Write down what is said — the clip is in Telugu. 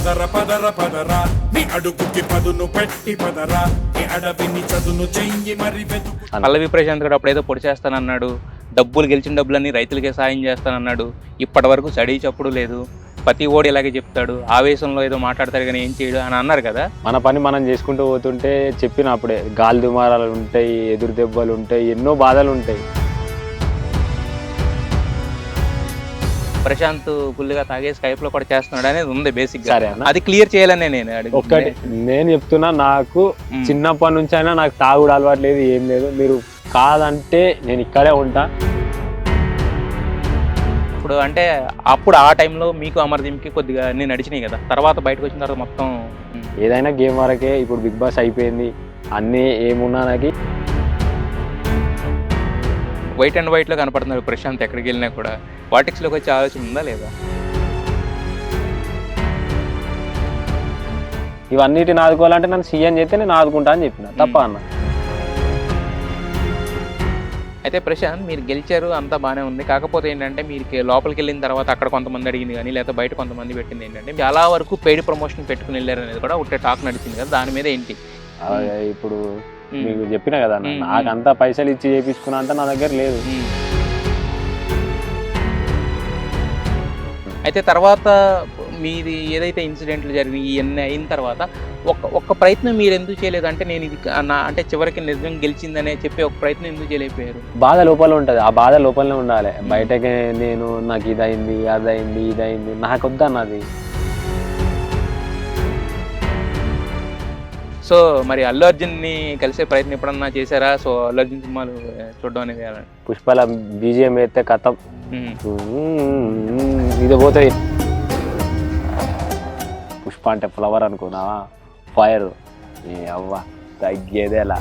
పదర పదర పదరా నీ అడుగుకి పదును పెట్టి పదరా నీ అడవిని చదును చెయ్యి మరి వెతుకు. పల్లవి ప్రశాంత్ కూడా అప్పుడు ఏదో పొడి చేస్తానన్నాడు, డబ్బులు గెలిచిన డబ్బులన్నీ రైతులకే సాయం చేస్తానన్నాడు. ఇప్పటి వరకు స్టడీ చప్పుడు లేదు. ప్రతి ఓడి ఇలాగే చెప్తాడు, ఆవేశంలో ఏదో మాట్లాడతాడు కానీ ఏం చేయడు అని అన్నారు కదా. మన పని మనం చేసుకుంటూ పోతుంటే చెప్పినప్పుడే గాలి దుమారాలు ఉంటాయి, ఎదురు దెబ్బలు ఉంటాయి, ఎన్నో బాధలు ఉంటాయి. ప్రశాంత్ ఫుల్గా తాగే స్కైప్ లో కూడా చేస్తున్నాడు అనేది ఉంది బేసిక్. సరే అన్న, అది క్లియర్ చేయాలనే నేను ఒక్కటి నేను చెప్తున్నా, నాకు చిన్నప్పటి నుంచి అయినా నాకు తాగుడు అలవాటు లేదు, ఏం లేదు. మీరు కాదంటే నేను ఇక్కడే ఉంటా. ఇప్పుడు అంటే అప్పుడు ఆ టైంలో మీకు అమర్దీంకి కొద్దిగా నేను నడిచినాయి కదా, తర్వాత బయటకు వచ్చిన తర్వాత మొత్తం ఏదైనా గేమ్ వరకే. ఇప్పుడు బిగ్ బాస్ అయిపోయింది, అన్నీ ఏమున్నా నాకు వైట్ అండ్ వైట్ లో కనపడుతున్నాడు ప్రశాంత్. ఎక్కడికి వెళ్ళినా కూడా పాలిటిక్స్ లోకి వచ్చే ఆలోచన ఉందా లేదా? ఇవన్నిటిని ఆదుకోవాలంటే నన్ను సీఎం చేస్తే నేను ఆదుకుంటా అని చెప్పిన, తప్ప అన్న. అయితే ప్రశాంత్ మీరు గెలిచారు, అంతా బాగానే ఉంది. కాకపోతే ఏంటంటే మీరు లోపలికి వెళ్ళిన తర్వాత అక్కడ కొంతమంది అడిగింది కానీ లేదా బయట కొంతమంది పెట్టింది ఏంటంటే చాలా వరకు పెయిడ్ ప్రమోషన్ పెట్టుకుని వెళ్ళారు అనేది కూడా ఒకటే టాక్ నడిచింది కదా, దాని మీద ఏంటి? ఇప్పుడు మీకు చెప్పిన కదా, నాకంతా పైసలు ఇచ్చి చేయించుకున్నా అంటే నా దగ్గర లేదు. అయితే తర్వాత మీది ఏదైతే ఇన్సిడెంట్లు జరిగినాయి ఇవన్నీ అయిన తర్వాత ఒక్క ప్రయత్నం మీరు ఎందుకు చేయలేదు? అంటే నేను ఇది అంటే చివరికి నిజం గెలిచిందనే చెప్పి ఒక ప్రయత్నం ఎందుకు చేయలేకపోయారు? బాధ లోపల ఉంటుంది, ఆ బాధ లోపలనే ఉండాలి. బయటకి నేను నాకు ఇదైంది అదైంది ఇదైంది నాకు వద్దన్నది. సో మరి అల్లు అర్జున్ని కలిసే ప్రయత్నం ఎప్పుడన్నా చేశారా? సో అల్లు అర్జున్ సినిమాలు చూడడం అనేది పుష్పల బీజిఎం వేస్తే కథం ఇది పోతుంది. పుష్ప అంటే ఫ్లవర్ అనుకున్నావా, ఫైర్ అవ్వ తగ్గేదేలా.